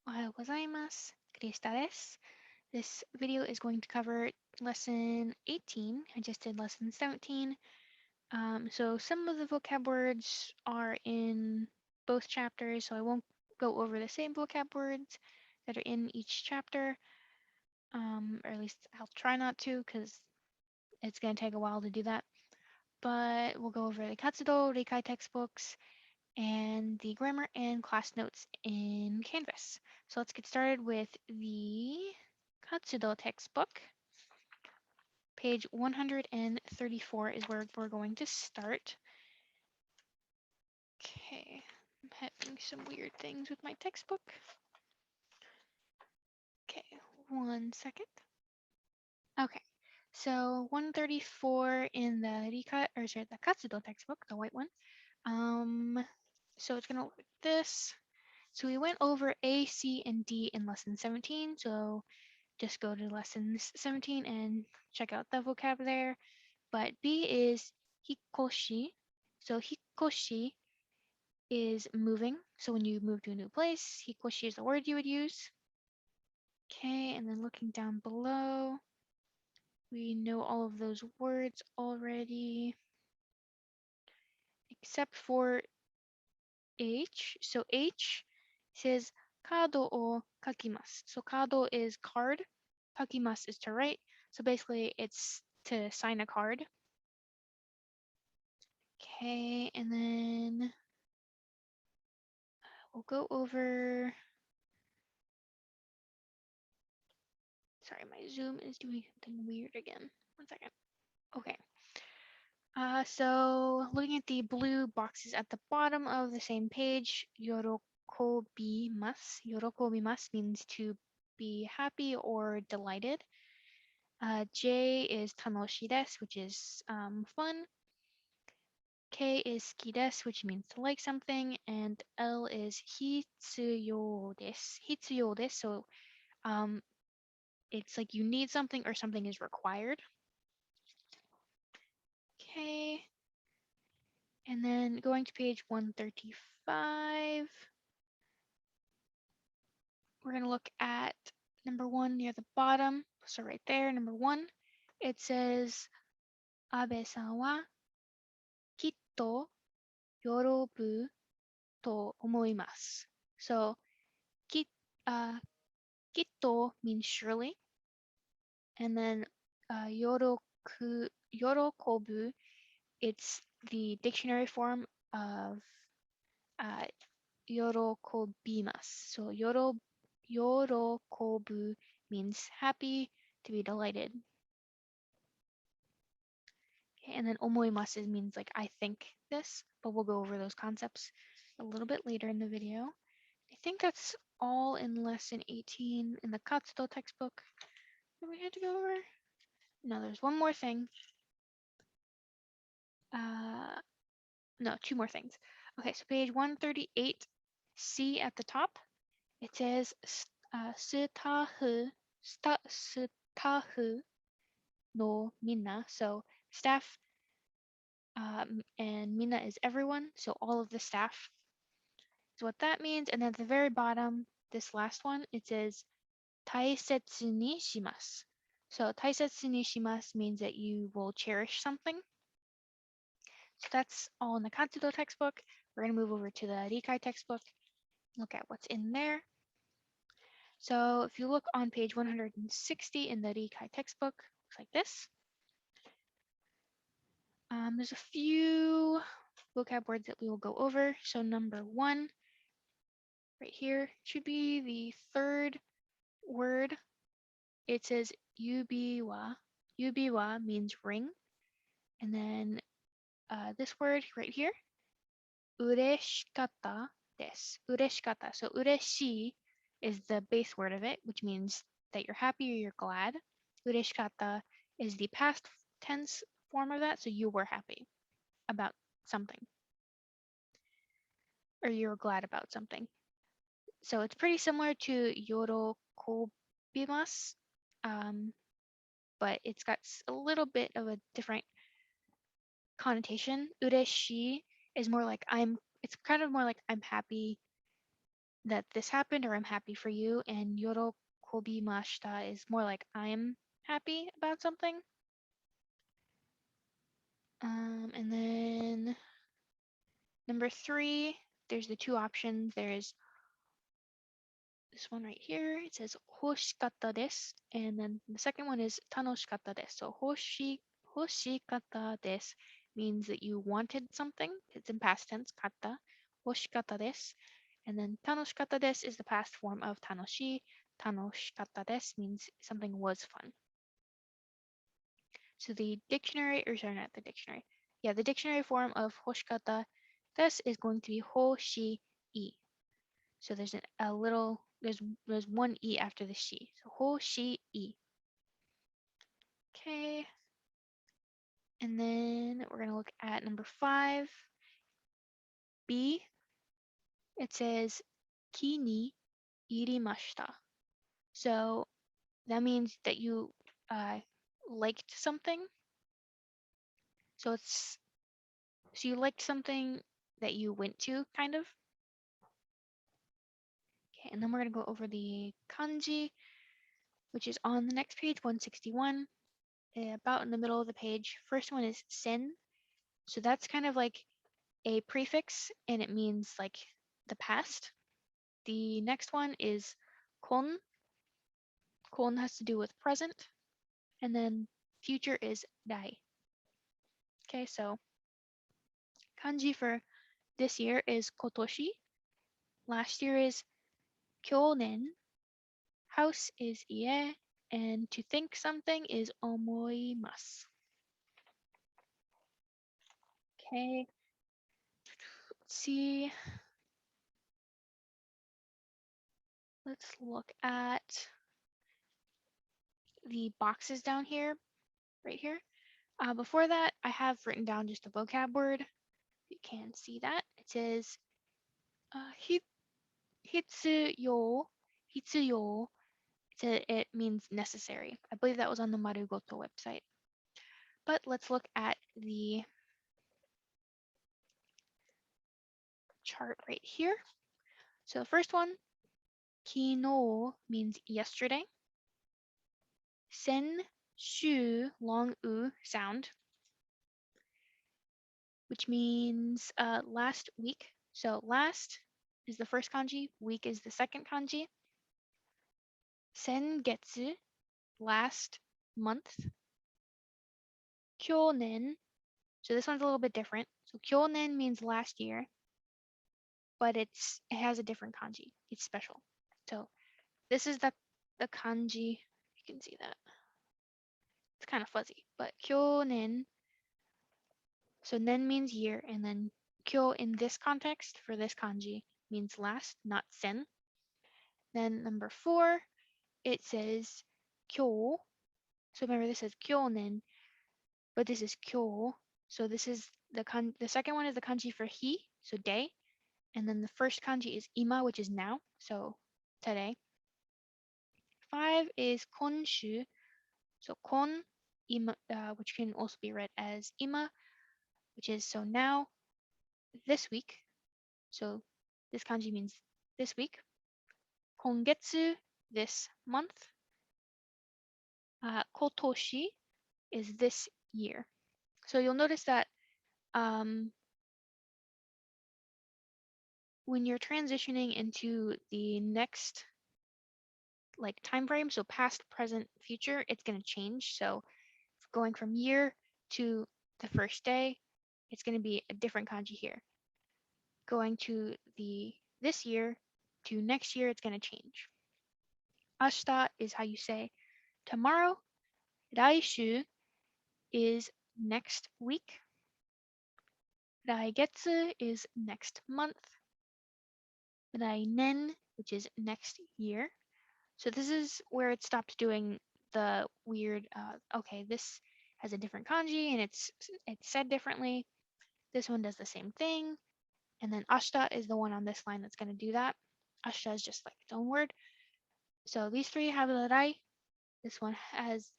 Ohayou gozaimasu. Krista desu. This video is going to cover lesson 18. I just did lesson 17. So some of the vocab words are in both chapters, so I won't go over the same vocab words that are in each chapter, or at least I'll try not to because it's going to take a while to do that. But we'll go over the Katsudo, Rikai textbooks, and the grammar and class notes in Canvas. So let's get started with the Katsudo textbook. Page 134 is where we're going to start. Okay, I'm having some weird things with my textbook. Okay, 1 second. Okay, so 134 in the the Katsudo textbook, the white one. So it's gonna look like this. So we went over A, C, and D in lesson 17. So just go to lesson 17 and check out the vocab there. But B is hikoshi. So hikoshi is moving. So when you move to a new place, hikoshi is the word you would use. Okay, and then looking down below, we know all of those words already, except for H. So H says kado o kakimasu. So kado is card, kakimasu is to write. So basically it's to sign a card. Okay, and then we'll go over. Sorry, my Zoom is doing something weird again. 1 second. Okay. So looking at the blue boxes at the bottom of the same page, yorokobimasu. Yorokobimasu means to be happy or delighted. J is tanoshi desu, which is fun. K is suki desu, which means to like something, and L is hitsuyo desu. Hitsuyo desu, so it's like you need something or something is required. Okay. And then going to page 135, we're going to look at number 1 near the bottom. So right there, number 1, it says Abe-san wa kitto yorobu to omoimasu. So kit, kitto means surely, and then yorokobu, it's the dictionary form of uh, yorokobimasu. So yorokobu means happy, to be delighted. Okay, and then omoimasu means like I think this, but we'll go over those concepts a little bit later in the video. I think that's all in lesson 18 in the Katsudo textbook that we had to go over. No, there's one more thing. No, two more things. Okay, so page 138, C at the top, it says sutafu no minna. So staff and minna is everyone. So all of the staff is what that means. And then at the very bottom, this last one, it says taisetsu ni shimasu. So taisetsu ni shimasu means that you will cherish something. So that's all in the Katsudo textbook. We're going to move over to the Rikai textbook, look at what's in there. So if you look on page 160 in the Rikai textbook, looks like this. There's a few vocab words that we will go over. So number 1, right here, should be the third word. It says yubiwa. Yubiwa means ring. And then this word right here, ureshikata desu. Ureshikata. So ureshi is the base word of it, which means that you're happy or you're glad. Ureshikata is the past tense form of that, so you were happy about something, or you're glad about something. So it's pretty similar to yorokobimasu, but it's got a little bit of a different connotation. Ureshi is more like it's kind of more like I'm happy that this happened or I'm happy for you, and yorokobimashita is more like I'm happy about something. And then number 3, there's the two options. There's this one right here. It says hoshikatta desu, and then the second one is tanoshikatta desu. So hoshikatta desu means that you wanted something. It's in past tense, katta. Hoshikatta desu. And then tanoshikatta desu is the past form of tanoshi. Tanoshikatta desu means something was fun. So the dictionary, or sorry, not the dictionary. Yeah, the dictionary form of hoshikatta desu is going to be hoshi-i. So there's a little, there's one e after the shi. So hoshi-i. Okay. And then we're gonna look at number 5, B. It says ki ni irimashita. So that means that you liked something. So you liked something that you went to, kind of. Okay, and then we're gonna go over the kanji, which is on the next page, 161, about in the middle of the page. First one is sen. So that's kind of like a prefix, and it means like the past. The next one is kon. Kon has to do with present. And then future is dai. Okay, so kanji for this year is kotoshi. Last year is kyonen. House is ie. And to think something is omoimasu. Okay, let's see. Let's look at the boxes down here, right here. Before that, I have written down just a vocab word. You can see that. It says hitsuyo. Hitsuyo. It means necessary. I believe that was on the Marugoto website. But let's look at the chart right here. So the first one, kino means yesterday. Sen shu, long u sound, which means last week. So last is the first kanji, week is the second kanji. Sengetsu, last month. Kyonen, so this one's a little bit different. So kyonen means last year, but it has a different kanji. It's special. So this is the kanji. You can see that. It's kind of fuzzy, but kyonen. So nen means year, and then kyo in this context for this kanji means last, not sen. Then number 4, it says kyo. So remember this is kyonen, but this is kyo. So this is the second one is the kanji for he, so day, and then the first kanji is ima, which is now, so today. 5 is konshu, so kon, ima, which can also be read as ima, which is so now, this week. So this kanji means this week. Kongetsu, this month. Kotoshi is this year. So you'll notice that when you're transitioning into the next like time frame, so past, present, future, it's going to change. So going from year to the first day, it's going to be a different kanji here. Going to this year to next year, it's going to change. Ashita is how you say tomorrow. Raishu is next week. Raigetsu is next month. Rainen, which is next year. So this is where it stopped doing the weird, okay, this has a different kanji and it's said differently. This one does the same thing. And then ashita is the one on this line that's going to do that. Ashita is just like its own word. So these 3 have the rai. This one has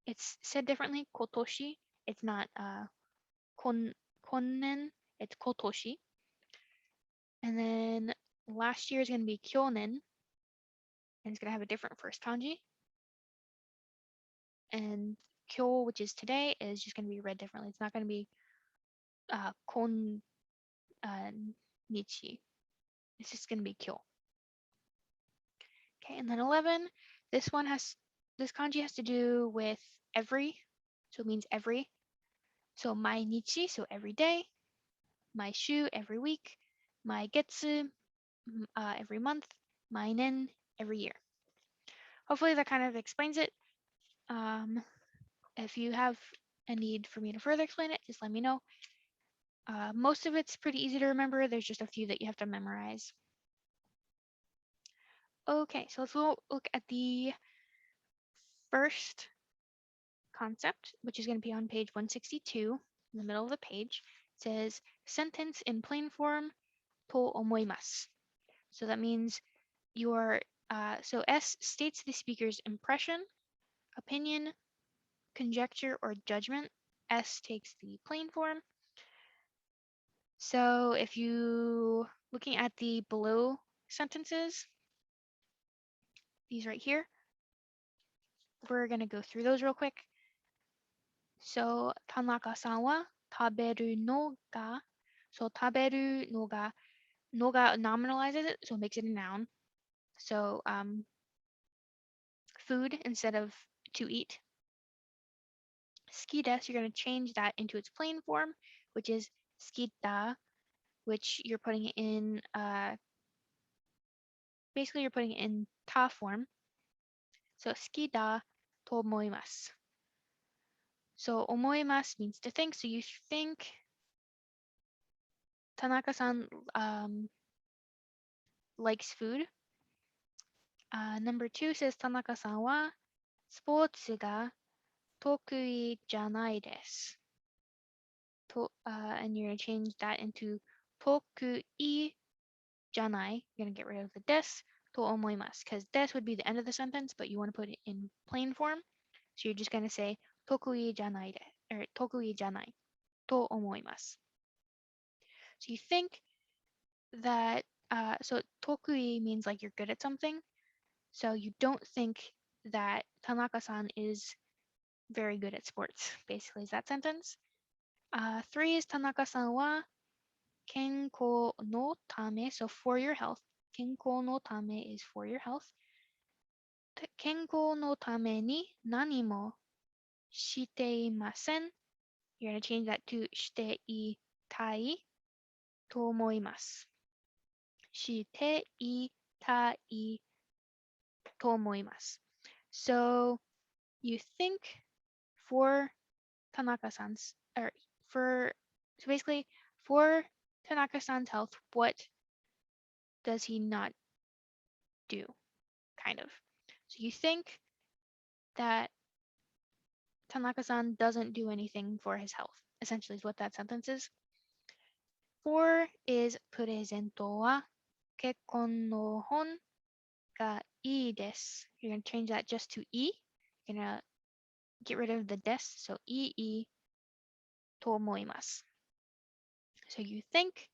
it's said differently, kotoshi. It's not konnen, it's kotoshi. And then last year is going to be kyonen, and it's going to have a different first kanji. And kyo, which is today, is just going to be read differently. It's not going to be kon uh, nichi. It's just going to be kyo. Okay, and then 11, this kanji has to do with every, so it means every. So mainichi, so every day, maishu, every week, maigetsu, every month, mainen, every year. Hopefully that kind of explains it. If you have a need for me to further explain it, just let me know. Most of it's pretty easy to remember. There's just a few that you have to memorize. Okay, so let's look at the first concept, which is going to be on page 162 in the middle of the page. It says sentence in plain form to omoimasu. So that means your so S states the speaker's impression, opinion, conjecture, or judgment. S takes the plain form. So if you looking at the below sentences, these right here, we're gonna go through those real quick. So Tanaka-san wa taberu no ga. So taberu no ga, no ga nominalizes it, so it makes it a noun. So food instead of to eat. Ski desu, you're going to change that into its plain form, which is skita, which you're putting in, basically you're putting it in ta form. So skita to omoimasu. So omoimasu means to think. So you think Tanaka-san likes food. Number 2 says Tanaka-san wa sports ga tokui janai desu. And you're going to change that into tokui janai. You're going to get rid of the des to omoimasu, because des would be the end of the sentence, but you want to put it in plain form. So you're just going to say tokui janai de, or tokui janai to omoimasu. So you think that, so tokui means like you're good at something. So you don't think that Tanaka-san is very good at sports, basically, is that sentence. 3 is Tanaka-san wa kenko no tame, so for your health. Kenko no tame is for your health. Kenko no tame ni nani mo shite imasen. You're going to change that to shite itai to omoimasu. Shite itai to omoimasu. So you think for Tanaka-san's, or so basically for Tanaka-san's health, what does he not do? Kind of. So you think that Tanaka-san doesn't do anything for his health, essentially is what that sentence is. 4 is presento wa kekkon no hon ga ii desu. You're going to change that just to i. You're going to get rid of the des, so ii to omoimasu. So you think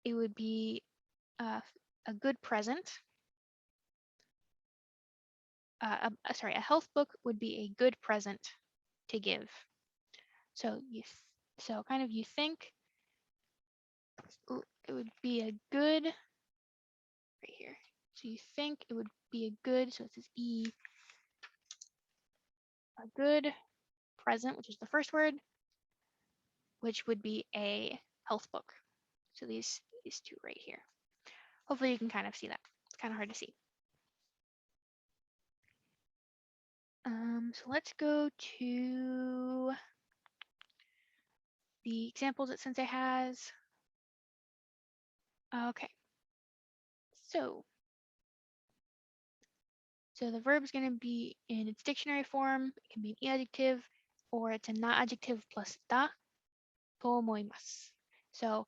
it would be a good present. Sorry, a health book would be a good present to give. So so kind of you think it would be a good, right here. So you think it would be a good, so it says E, a good present, which is the first word, which would be a health book. So these two right here. Hopefully you can kind of see that. It's kind of hard to see. So let's go to the examples that Sensei has. Okay. So the verb is going to be in its dictionary form. It can be an adjective, or it's a not adjective plus da, to omoimasu. So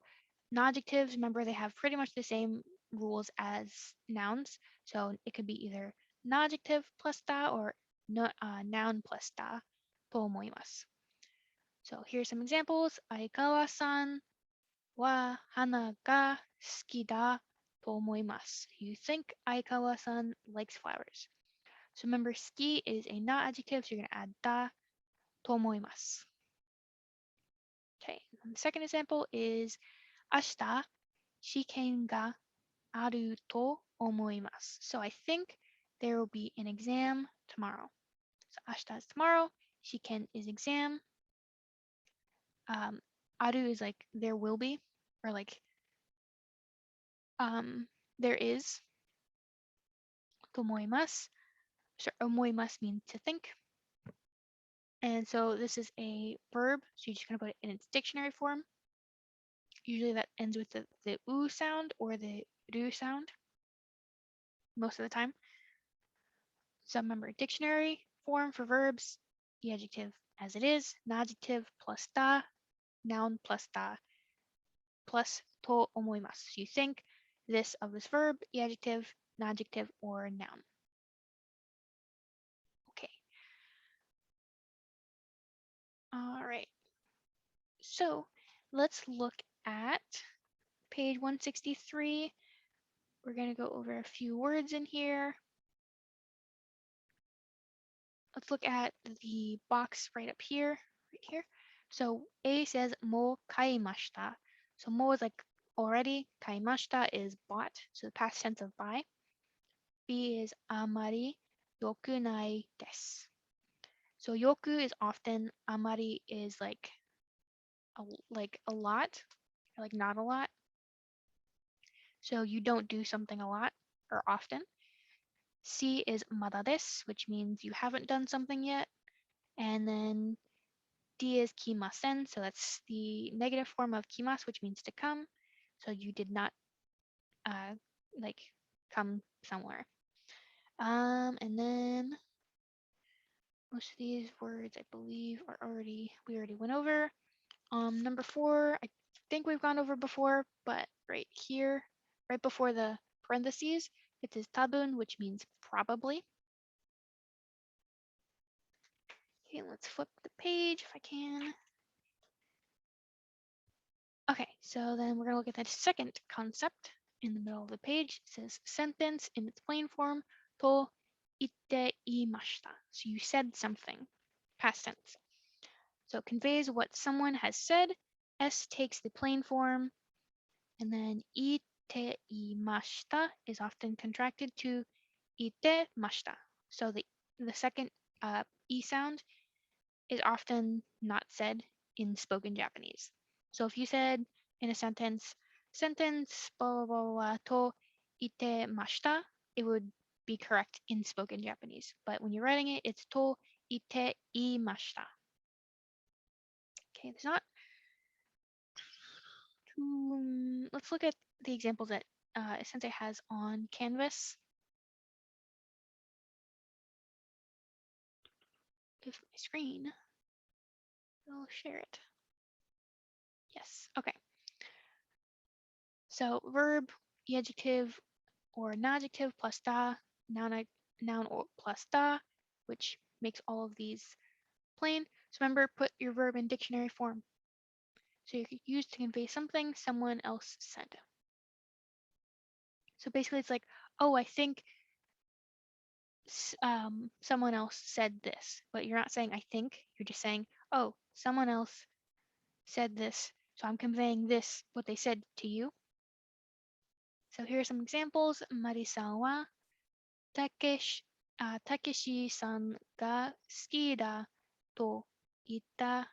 non-adjectives, remember, they have pretty much the same rules as nouns. So it could be either non-adjective plus da or noun plus da, to omoimasu. So here's some examples. Aikawa-san wa hana ga suki da と思います. You think Aikawa-san likes flowers. So remember, ski is a not adjective, so you're going to add da, と思います. Okay, and the second example is 明日試験があると思います. So I think there will be an exam tomorrow. So 明日 is tomorrow, 試験 is exam. ある is like there will be, or like there is. と思います. So 思います means to think. And so this is a verb, so you're just going to put it in its dictionary form. Usually that ends with the u sound or the ru sound most of the time. So remember, dictionary form for verbs, the adjective as it is, adjective plus da, noun plus da, plus to omoimasu. So you think this of this verb, the adjective, adjective, or noun. Okay. All right. So let's look at page 163. We're going to go over a few words in here. Let's look at the box right up here, right here. So A says mo kaimashita. So mo is like already, kaimashita is bought, so the past tense of buy. B is amari yokunai desu. So yoku is often, amari is like a lot, or like not a lot. So you don't do something a lot or often. C is mada desu, which means you haven't done something yet. And then D is kimasen, so that's the negative form of kimas, which means to come. So you did not like come somewhere. And then most of these words I believe are we already went over. Number 4, I think we've gone over before, but right here, right before the parentheses, it says tabun, which means probably. Okay, let's flip the page if I can. Okay, so then we're going to look at the second concept in the middle of the page. It says sentence in its plain form, to itte iimashita. So you said something, past tense. So it conveys what someone has said. S takes the plain form, and then itte iimashita is often contracted to itte mashita. So the second e sound is often not said in spoken Japanese. So if you said in a sentence blah blah blah, blah to ite mashita, it would be correct in spoken Japanese. But when you're writing it, it's to ite imashita. Okay, there's not too. Let's look at the examples that Sensei has on Canvas. If my screen will share it. Yes. Okay. So verb, adjective, or an adjective plus da, noun or plus da, which makes all of these plain. So remember, put your verb in dictionary form. So you could use to convey something someone else said. So basically it's like, oh, I think someone else said this, but you're not saying I think, you're just saying, oh, someone else said this, so I'm conveying this, what they said to you. So here are some examples. Mari-san wa Takeshi-san ga suki da to itte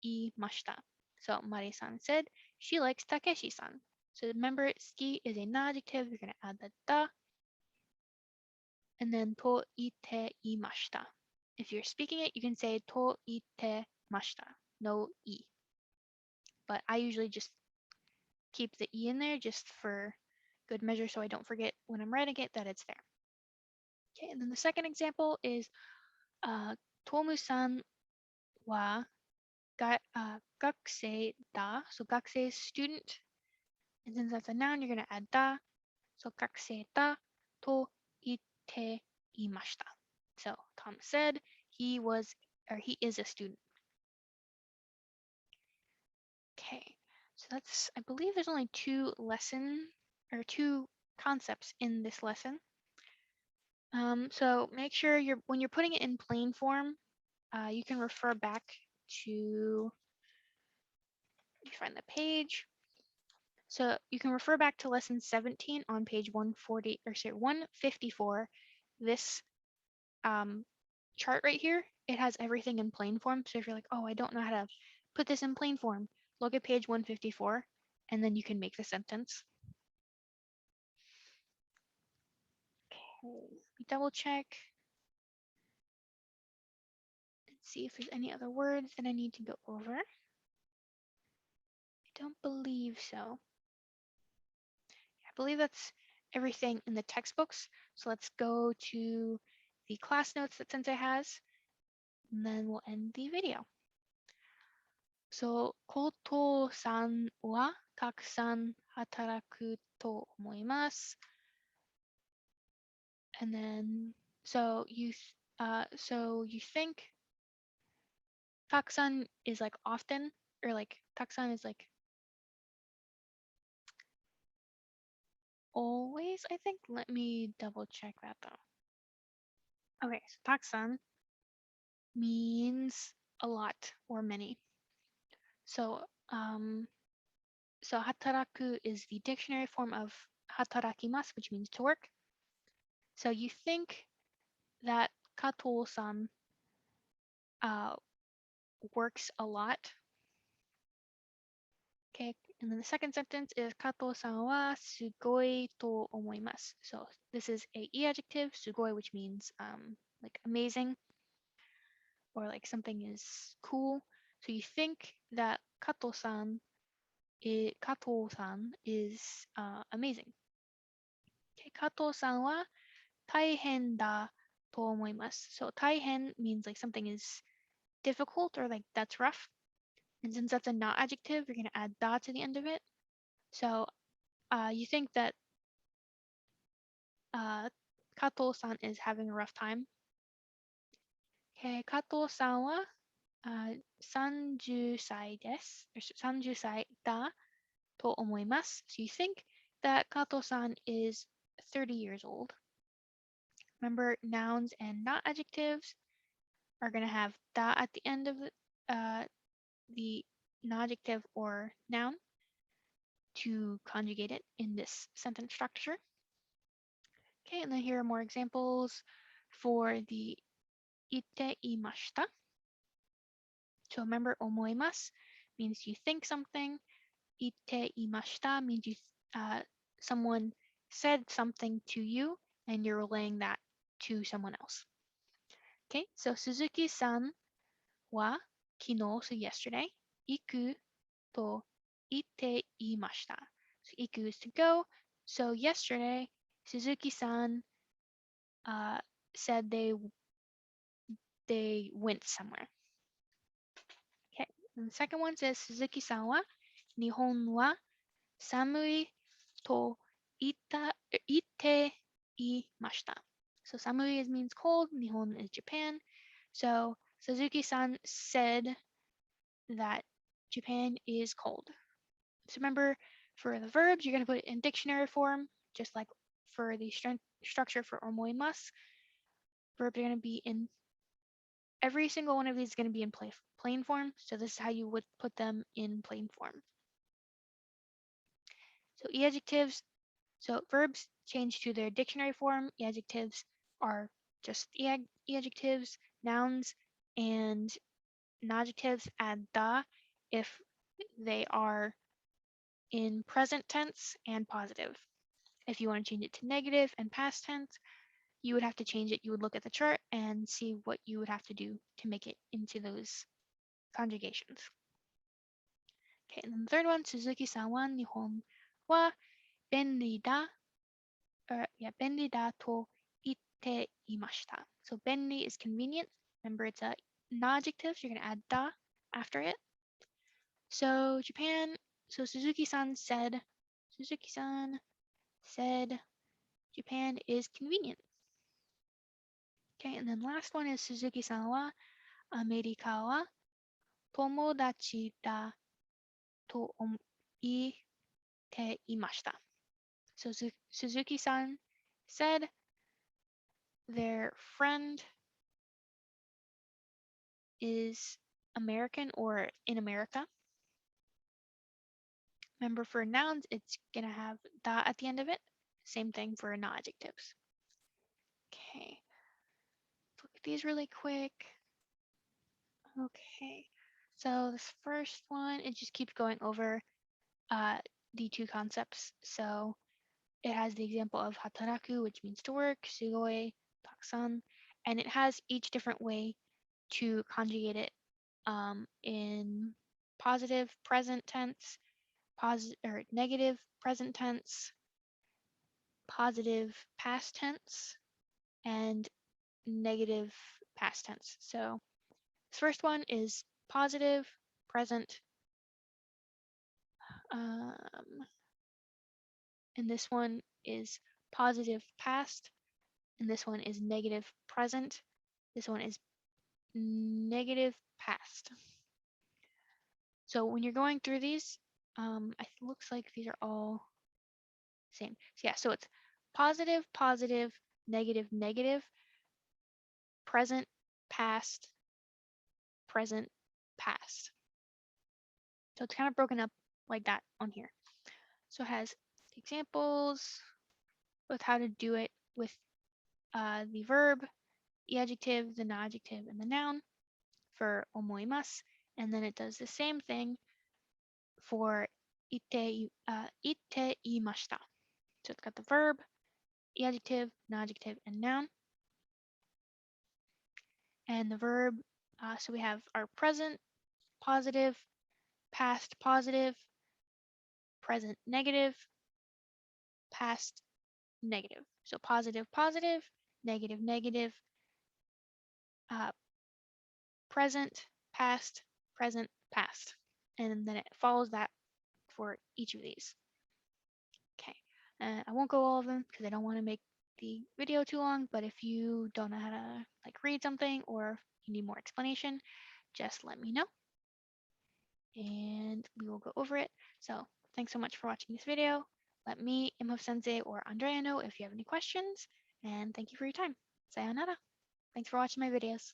imashita. So Mari-san said she likes Takeshi-san. So remember, suki is an adjective. You're going to add the da. And then to itte imashita. If you're speaking it, you can say to itte mashita. No e. But I usually just keep the e in there just for good measure so I don't forget when I'm writing it that it's there. Okay, and then the second example is Tomu-san wa gakusei da. So gakusei is student. And since that's a noun, you're going to add da. So gakusei da to itte imashita. So Tom said he is a student. Okay, so that's, I believe there's only two concepts in this lesson. So make sure when you're putting it in plain form, you can refer back to, let me find the page. So you can refer back to lesson 17 on page 154. This chart right here, it has everything in plain form. So if you're like, oh, I don't know how to put this in plain form, look at page 154, and then you can make the sentence. Okay, let me double check and see if there's any other words that I need to go over. I don't believe so. I believe that's everything in the textbooks. So let's go to the class notes that Sensei has, and then we'll end the video. So, コトさんはたくさん働くと思います。And then, so you think たくさん is like often, or like たくさん is like always, I think. Let me double check that though. Okay, so たくさん means a lot or many. So, so 働く is the dictionary form of 働きます, which means to work. So you think that Kato-san works a lot. Okay, and then the second sentence is Kato-san wa sugoi to omoimasu. So this is a adjective, sugoi, which means like amazing or like something is cool. So you think that Kato-san is amazing. Okay, Kato-san wa taihen da to omoimasu. So taihen means like something is difficult or like that's rough. And since that's a not adjective, you're going to add da to the end of it. So you think that Kato-san is having a rough time. Okay, Kato-san wa 30歳です。or 30歳だと思います. So you think that Kato-san is 30 years old. Remember, nouns and not adjectives are going to have da at the end of the non-adjective or noun to conjugate it in this sentence structure. Okay, and then here are more examples for the ite imashita. So remember, omoimasu means you think something. Ite imashita means someone said something to you and you're relaying that to someone else. Okay, so Suzuki-san wa kino, so yesterday, iku to ite imashita. So iku is to go. So yesterday, Suzuki-san said they went somewhere. Okay, and the second one says Suzuki-san wa Nihon wa samui to ite imashita. So samui means cold, Nihon is Japan. So Suzuki-san said that Japan is cold. So remember, for the verbs, you're going to put it in dictionary form, just like for the structure for omoimasu. Verbs are going to be in, every single one of these is going to be in plain form. So this is how you would put them in plain form. So adjectives, so verbs change to their dictionary form. Adjectives are just adjectives, nouns, and non-adjectives add da if they are in present tense and positive. If you want to change it to negative and past tense, you would have to change it. You would look at the chart and see what you would have to do to make it into those conjugations. Okay, and then the third one, Suzuki-san wa Nihon wa benri da, benri da to itte imashita. So benri is convenient. Remember, it's a non-adjective, so you're going to add da after it. So so Suzuki-san said Japan is convenient. Okay, and then last one is Suzuki-san wa Amerika wa tomodachi da to ite imashita. So Suzuki-san said their friend is American or in America. Remember, for nouns, it's going to have da at the end of it. Same thing for non-adjectives. Okay, look at these really quick. Okay, so this first one, it just keeps going over the two concepts. So it has the example of hataraku, which means to work, sugoi, takusan, and it has each different way to conjugate it in positive present tense, or negative present tense, positive past tense, and negative past tense. So this first one is positive present, um, and this one is positive past, and this one is negative present. This one is negative past. So when you're going through these, it looks like these are all same. So yeah, so it's positive, positive, negative, negative, present, past, present, past. So it's kind of broken up like that on here. So it has examples with how to do it with the verb, the adjective, the non-adjective, and the noun for omoimasu. And then it does the same thing for ite imashita. So it's got the verb, the adjective, non-adjective, and noun. And the verb, so we have our present, positive, past, positive, present, negative, past, negative. So positive, positive, negative, negative, uh, present, past, present, past. And then it follows that for each of these. Okay, I won't go all of them because I don't want to make the video too long, but if you don't know how to like read something or you need more explanation, just let me know and we will go over it. So thanks so much for watching this video. Let me, Imhoff Sensei, or Andrea know if you have any questions, and thank you for your time. Sayonara. Thanks for watching my videos.